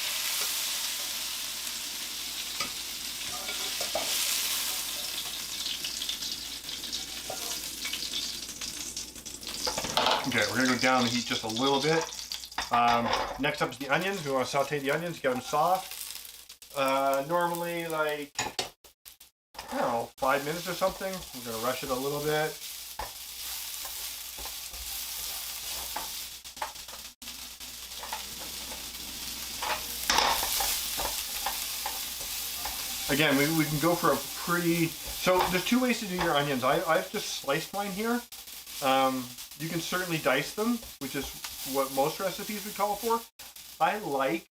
Speaker 1: Okay, we're gonna go down the heat just a little bit. Next up is the onions. We want to saute the onions, get them soft. Normally, like, I don't know, 5 minutes or something. We're gonna rush it a little bit. Again, we can go for a pretty... So there's two ways to do your onions. I've just sliced mine here. You can certainly dice them, which is what most recipes would call for. I like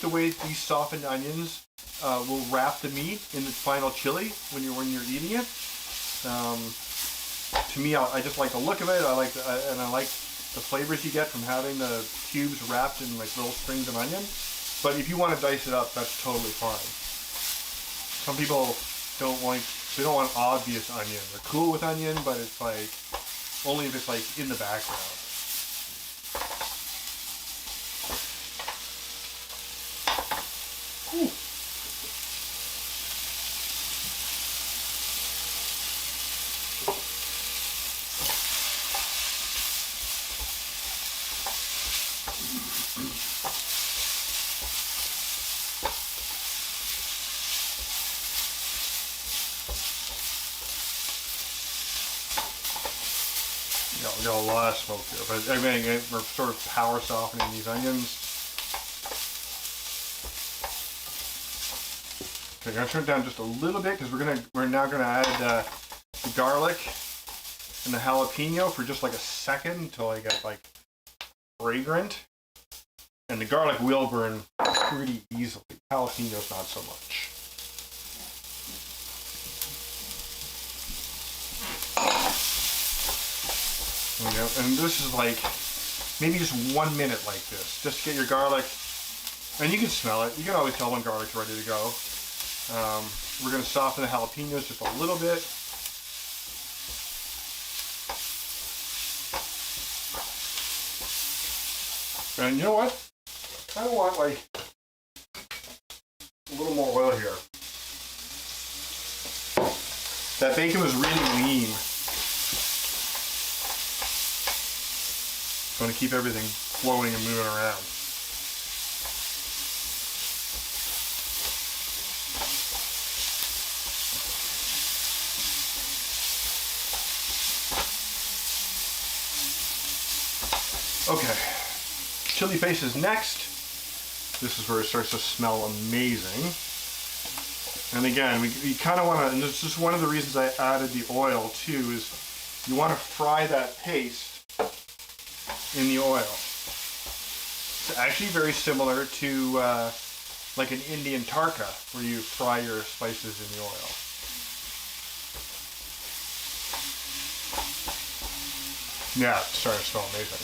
Speaker 1: the way these softened onions will wrap the meat in the final chili when you're eating it. To me, I just like the look of it. I like the flavors you get from having the cubes wrapped in like little strings of onion. But if you want to dice it up, that's totally fine. Some people don't want obvious onion. They're cool with onion, but it's like only if it's like in the background. Ooh. Got a lot of smoke here, but I mean, we're sort of power softening these onions. Okay, I'm gonna turn it down just a little bit because we're now gonna add the garlic and the jalapeno for just like a second until I get like fragrant. And the garlic will burn pretty easily. Jalapenos not so much. And this is like maybe just 1 minute like this. Just get your garlic, and you can smell it. You can always tell when garlic's ready to go. We're going to soften the jalapenos just a little bit. And you know what? I want like a little more oil here. That bacon was really lean. I want to keep everything flowing and moving around. Okay, chili paste is next. This is where it starts to smell amazing. And again, we kind of want to, and this is one of the reasons I added the oil too, is you want to fry that paste in the oil. It's actually very similar to like an Indian tarka, where you fry your spices in the oil. Yeah, it's starting to smell amazing.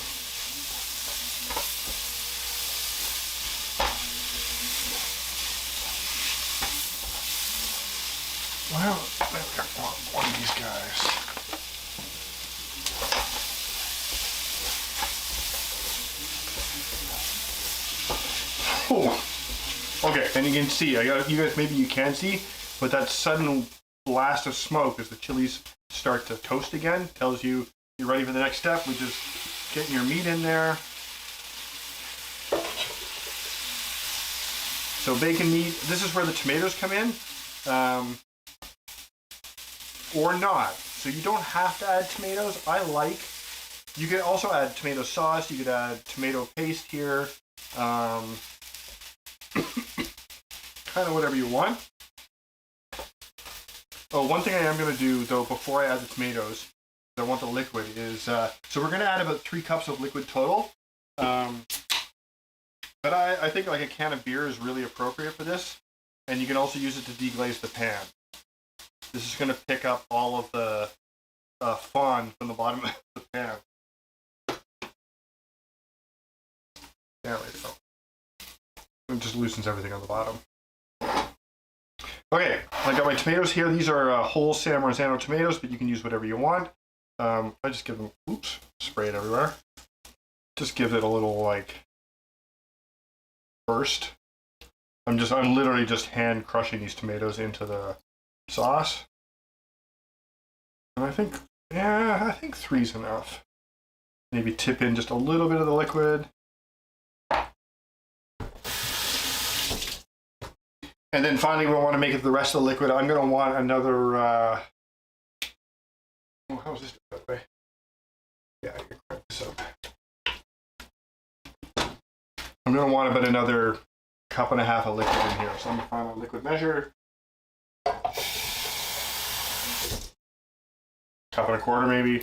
Speaker 1: Well, I've got one of these guys. Oh, okay, and you can see, you guys, maybe you can see, but that sudden blast of smoke as the chilies start to toast again tells you you're ready for the next step, which is getting your meat in there. So bacon meat, this is where the tomatoes come in, or not. So you don't have to add tomatoes. You could also add tomato sauce, you could add tomato paste here, kind of whatever you want. Oh, one thing I am going to do though before I add the tomatoes, I want the liquid, is so we're going to add about 3 cups of liquid total. But I think like a can of beer is really appropriate for this, and you can also use it to deglaze the pan. This is going to pick up all of the fond from the bottom of the pan. There we go. It just loosens everything on the bottom. Okay, I got my tomatoes here. These are whole San Marzano tomatoes, but you can use whatever you want. I just give them, oops, spray it everywhere. Just give it a little like burst. I'm literally just hand crushing these tomatoes into the sauce. And I think 3's enough. Maybe tip in just a little bit of the liquid. And then finally, we want to make it the rest of the liquid. I'm going to want another, oh, how's this that way? Yeah, I can crank this up. I'm going to want about another 1.5 cups of liquid in here. So I'm going to find my liquid measure. Cup and a quarter maybe.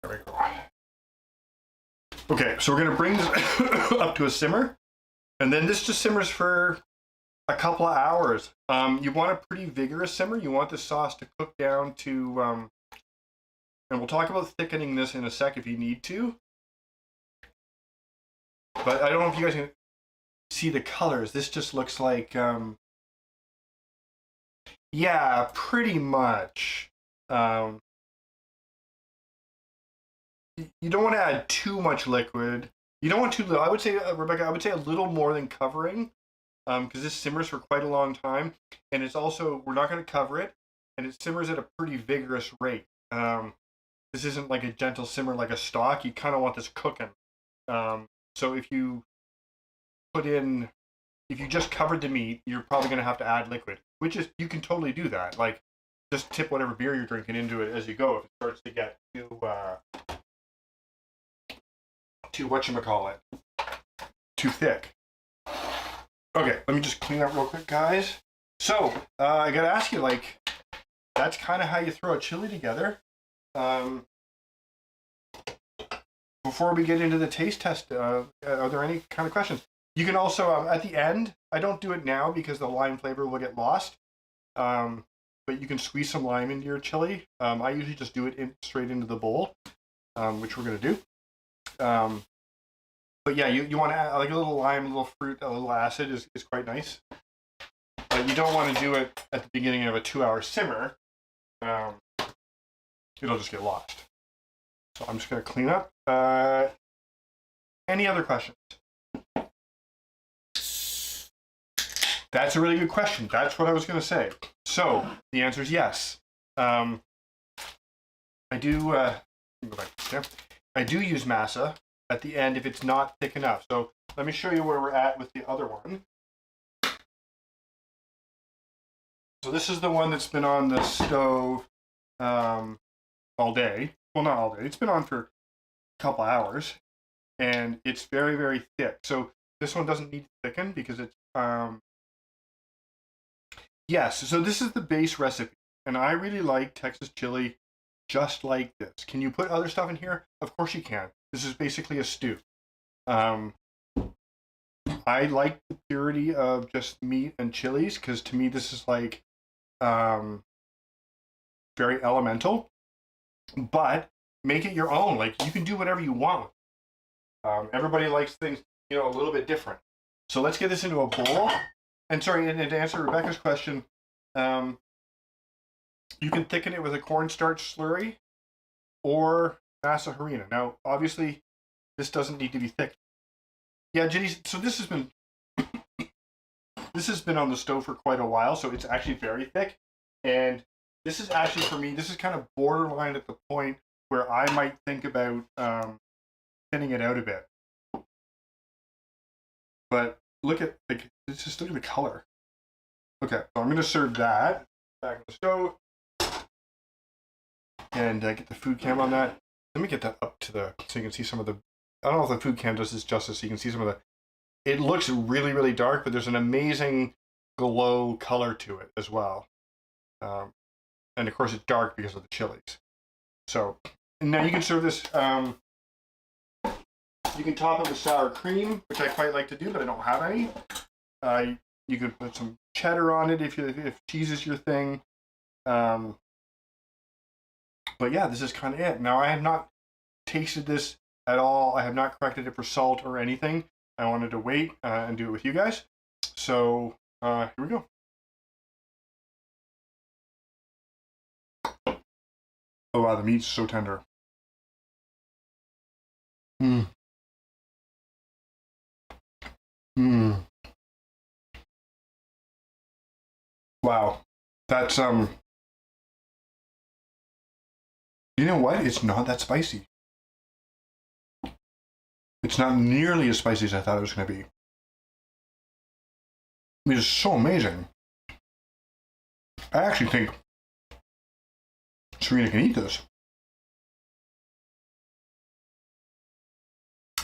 Speaker 1: There we go. Okay, so we're gonna bring this up to a simmer, and then this just simmers for a couple of hours. You want a pretty vigorous simmer. You want the sauce to cook down to, and we'll talk about thickening this in a sec if you need to. But I don't know if you guys can see the colors. This just looks like, yeah, pretty much. You don't want to add too much liquid. You don't want too little. I would say, Rebecca, I would say a little more than covering, because this simmers for quite a long time, and it's also, we're not going to cover it, and it simmers at a pretty vigorous rate. This isn't like a gentle simmer like a stock. You kind of want this cooking. So if you just covered the meat, you're probably going to have to add liquid, which is, you can totally do that. Like, just tip whatever beer you're drinking into it as you go if it starts to get too whatchamacallit, too thick. Okay, let me just clean up real quick, guys. So, I gotta ask you, like, that's kind of how you throw a chili together. Before we get into the taste test, are there any kind of questions? You can also, at the end, I don't do it now because the lime flavor will get lost, but you can squeeze some lime into your chili. I usually just do it straight into the bowl, which we're going to do. But yeah, you want to add like a little lime, a little fruit, a little acid is quite nice. But you don't want to do it at the beginning of a 2-hour simmer. It'll just get lost. So I'm just going to clean up. Any other questions? That's a really good question. That's what I was going to say. So the answer is yes. I do. Go back there. I do use masa at the end if it's not thick enough. So let me show you where we're at with the other one. So this is the one that's been on the stove all day. Well, not all day. It's been on for a couple hours, and it's very, very thick. So this one doesn't need to thicken because it's yes. So this is the base recipe, and I really like Texas chili just like this. Can you put other stuff in here? Of course you can. This is basically a stew. I like the purity of just meat and chilies because to me this is like very elemental. But make it your own. Like, you can do whatever you want. Everybody likes things, a little bit different. So let's get this into a bowl. And sorry, and to answer Rebecca's question, you can thicken it with a cornstarch slurry or masa harina. Now, obviously, this doesn't need to be thick. Yeah, Ginny, so this has been on the stove for quite a while, so it's actually very thick. And this is actually, for me, this is kind of borderline at the point where I might think about thinning it out a bit. But look at the color. Okay, so I'm going to serve that back on the stove. And get the food cam on that. Let me get that up to so you can see some of the, I don't know if the food cam does this justice, so you can see some of the, it looks really, really dark, but there's an amazing glow color to it as well. And of course it's dark because of the chilies. So, and now you can serve this, you can top it with sour cream, which I quite like to do, but I don't have any. You could put some cheddar on it if cheese is your thing. But yeah, this is kind of it. Now, I have not tasted this at all. I have not corrected it for salt or anything. I wanted to wait and do it with you guys. So, here we go. Oh wow, the meat's so tender. Mmm. Mmm. Wow. That's, you know what? It's not that spicy. It's not nearly as spicy as I thought it was going to be. It is so amazing. I actually think Serena can eat this.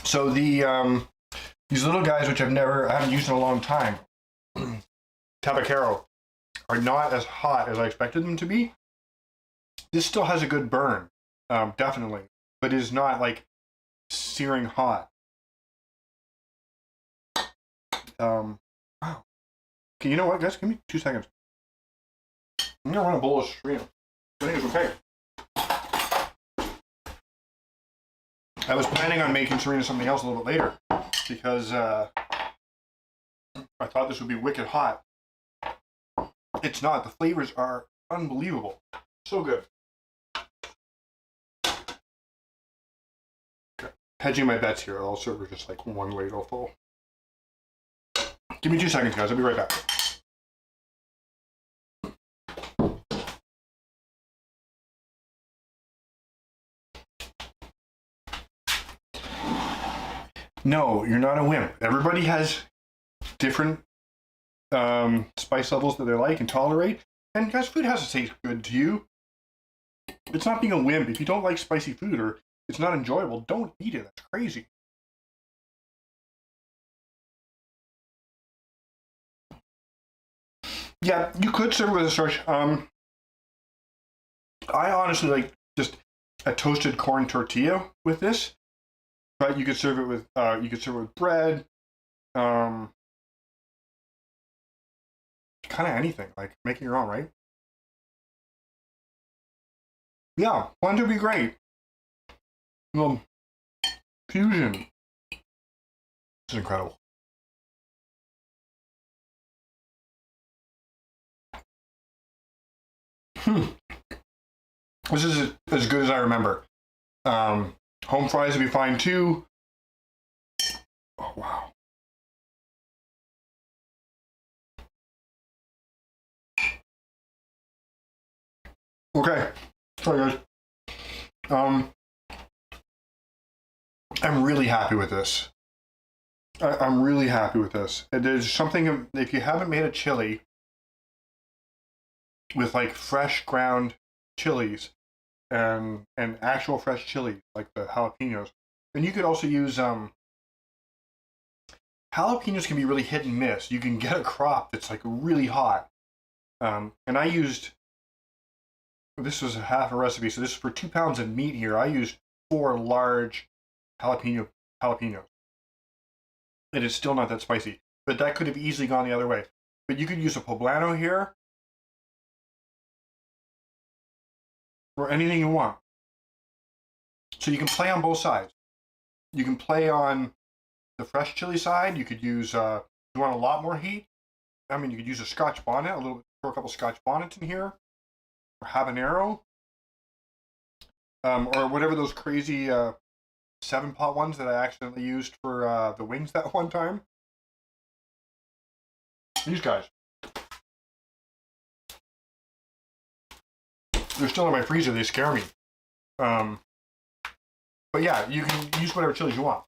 Speaker 1: So these little guys, which I haven't used in a long time, Tabacero, are not as hot as I expected them to be. This still has a good burn, definitely, but is not like searing hot. Wow. Okay, you know what, guys? Give me 2 seconds. I'm gonna run a bowl of Serena. I think it's okay. I was planning on making Serena something else a little bit later because I thought this would be wicked hot. It's not. The flavors are unbelievable. So good. Okay. Hedging my bets here. I'll serve her just like one ladle full. Give me 2 seconds, guys. I'll be right back. No, you're not a wimp. Everybody has different spice levels that they like and tolerate. And guys, food has to taste good to you. It's not being a wimp. If you don't like spicy food or it's not enjoyable, don't eat it. That's crazy. Yeah, you could serve it with a starch. I honestly like just a toasted corn tortilla with this, but you could serve it with bread, kind of anything. Like make it your own, right? Yeah, one would be great. Well, fusion. This is incredible. This is as good as I remember. Home fries would be fine too. Oh, wow. Okay. Sorry, guys. I'm really happy with this. I'm really happy with this. There's something, if you haven't made a chili with like fresh ground chilies and actual fresh chilies, like the jalapenos, and you could also use jalapenos can be really hit and miss. You can get a crop that's like really hot. And I used, this was a half a recipe, so this is for 2 pounds of meat here. I used 4 large jalapenos. It is still not that spicy, but that could have easily gone the other way. But you could use a poblano here, or anything you want. So you can play on both sides. You can play on the fresh chili side. You could use, if you want a lot more heat, I mean, you could use a Scotch bonnet, throw a couple Scotch bonnets in here, or habanero, or whatever those crazy 7-pot ones that I accidentally used for the wings that one time. These guys. They're still in my freezer. They scare me. But yeah, you can use whatever chilies you want.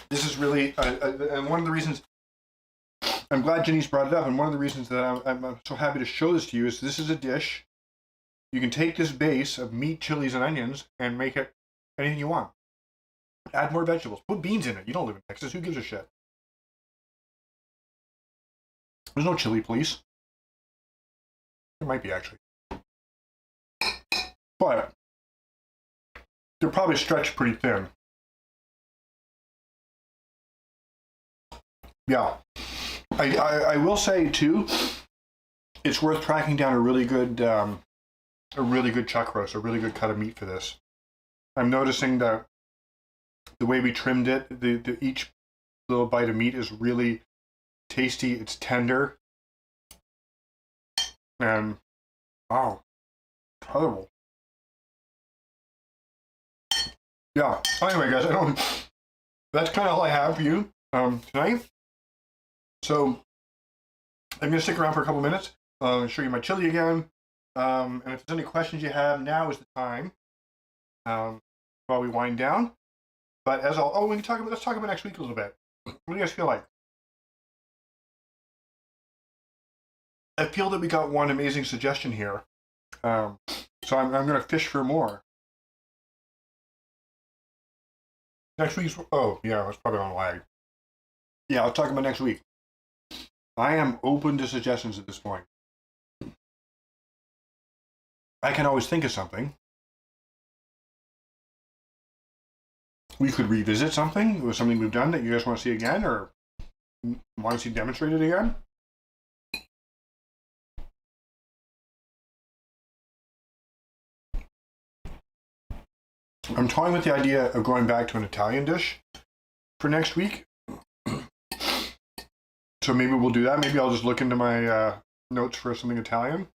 Speaker 1: This is really, and one of the reasons, I'm glad Janice brought it up, and one of the reasons that I'm so happy to show this to you is this is a dish. You can take this base of meat, chilies, and onions and make it anything you want. Add more vegetables. Put beans in it. You don't live in Texas. Who gives a shit? There's no chili police. There might be, actually. But they're probably stretched pretty thin. Yeah. I will say, too, it's worth tracking down a really good chuck roast, a really good cut of meat for this. I'm noticing that the way we trimmed it, each little bite of meat is really tasty. It's tender. And, wow, incredible. Yeah. Anyway, guys, that's kind of all I have for you tonight. So I'm going to stick around for a couple minutes. Show you my chili again. And if there's any questions you have, now is the time while we wind down. But as I'll, let's talk about next week a little bit. What do you guys feel like? I feel that we got one amazing suggestion here. So I'm going to fish for more. Next week's, oh, yeah, it's probably on lag. Yeah, I'll talk about next week. I am open to suggestions at this point. I can always think of something. We could revisit something. It was something we've done that you guys want to see again, or want to see demonstrated again. I'm toying with the idea of going back to an Italian dish for next week. So maybe we'll do that. Maybe I'll just look into my notes for something Italian.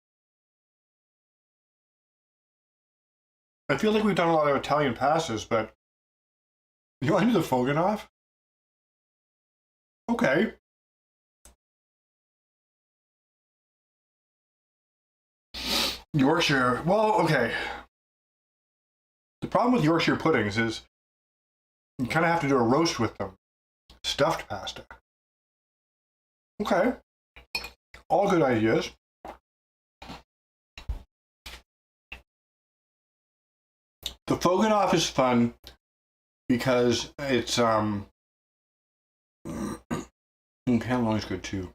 Speaker 1: I feel like we've done a lot of Italian pastas, but you want to do the Foganov? Okay. Yorkshire. Well, okay. The problem with Yorkshire puddings is you kind of have to do a roast with them. Stuffed pasta. Okay. All good ideas. The Foganov is fun because it's cannelloni is good too.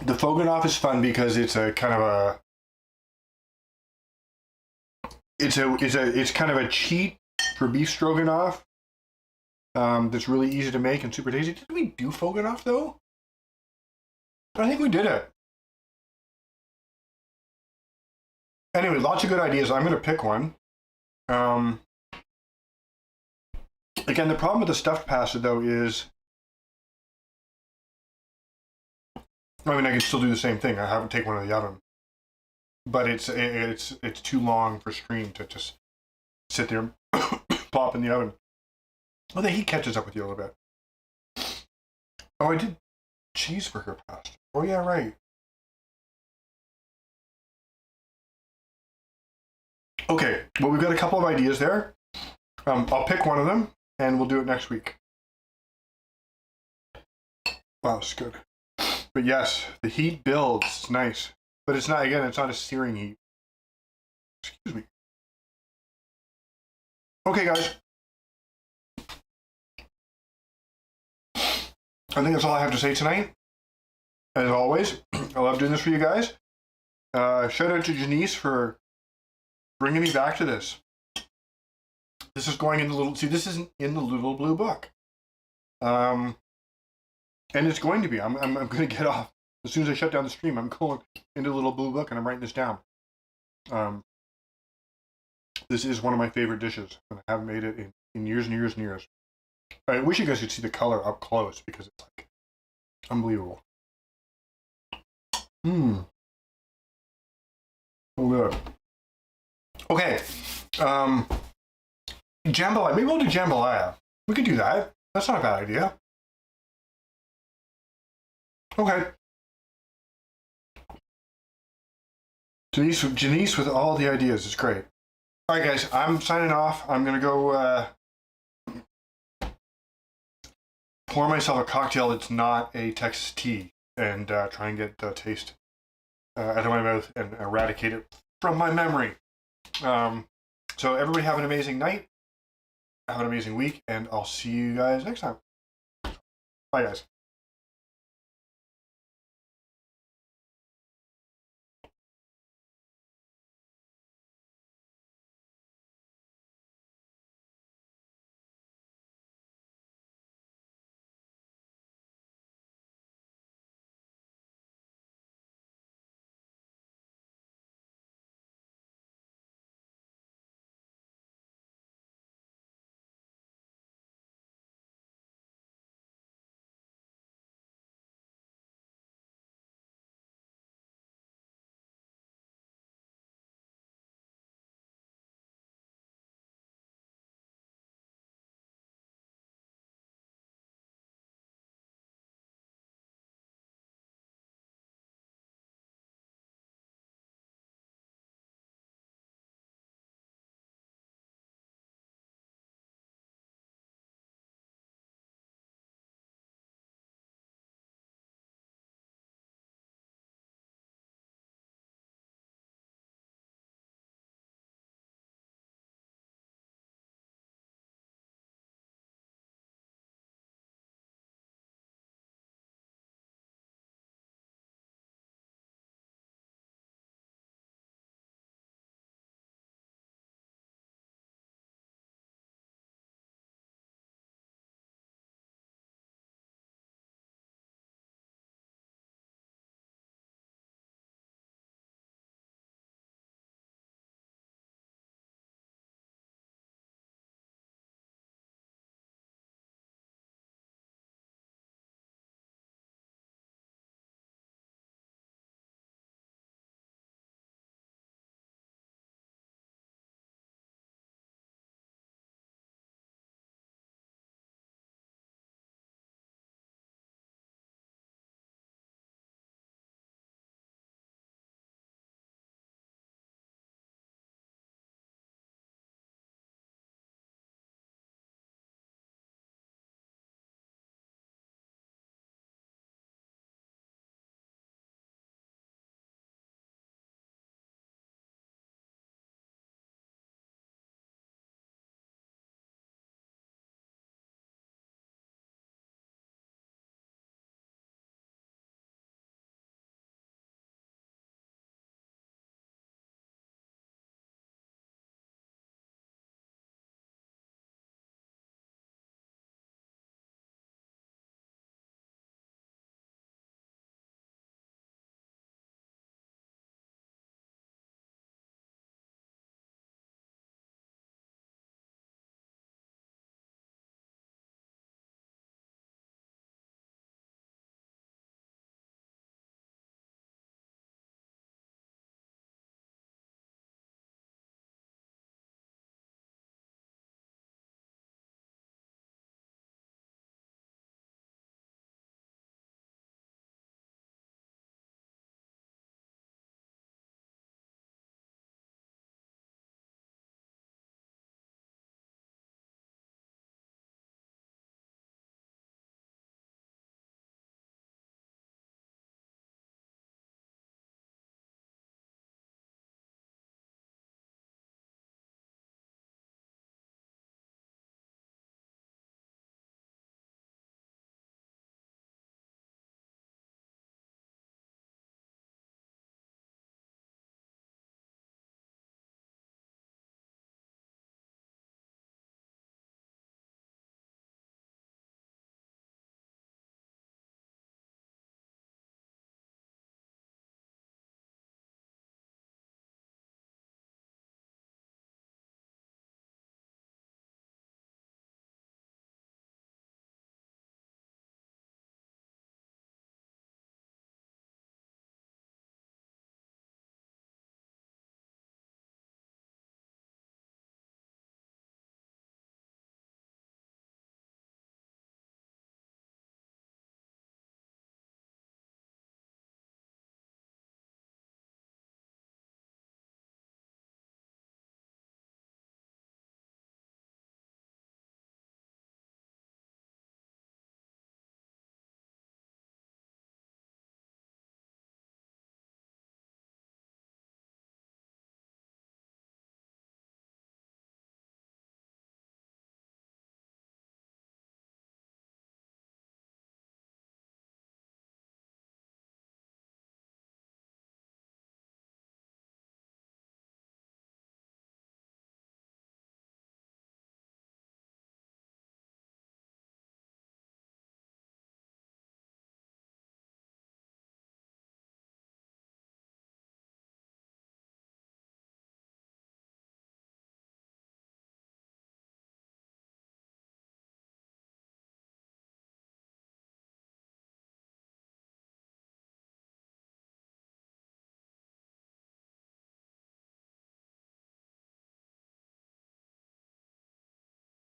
Speaker 1: The Foganov is fun because it's a kind of a it's kind of a cheat for beef stroganoff. That's really easy to make and super tasty. Did we do Foganov though? I think we did it. Anyway, lots of good ideas. I'm going to pick one. Again, the problem with the stuffed pasta though is, I mean, I can still do the same thing. I haven't taken one out of the oven, but it's too long for stream to just sit there and pop in the oven. Well, the heat catches up with you a little bit. Oh, I did cheeseburger pasta. Oh yeah, right. Okay, well, we've got a couple of ideas there. I'll pick one of them, and we'll do it next week. Wow, it's good. But yes, the heat builds. It's nice. But it's not, again, it's not a searing heat. Excuse me. Okay, guys. I think that's all I have to say tonight. As always, I love doing this for you guys. Shout out to Janice for bringing me back to this. This is going in the little, see, this isn't in the little blue book. And it's going to be. I'm going to get off. As soon as I shut down the stream, I'm going into the little blue book and I'm writing this down. This is one of my favorite dishes, and I haven't made it in years and years and years. I wish you guys could see the color up close because it's like unbelievable. Oh, good. Okay. Jambalaya. Maybe we'll do jambalaya. We could do that. That's not a bad idea. Okay. Janice with all the ideas. It's great. All right, guys. I'm signing off. I'm going to go pour myself a cocktail that's not a Texas tea and try and get the taste out of my mouth and eradicate it from my memory. So everybody have an amazing night. Have an amazing week, and I'll see you guys next time. Bye, guys.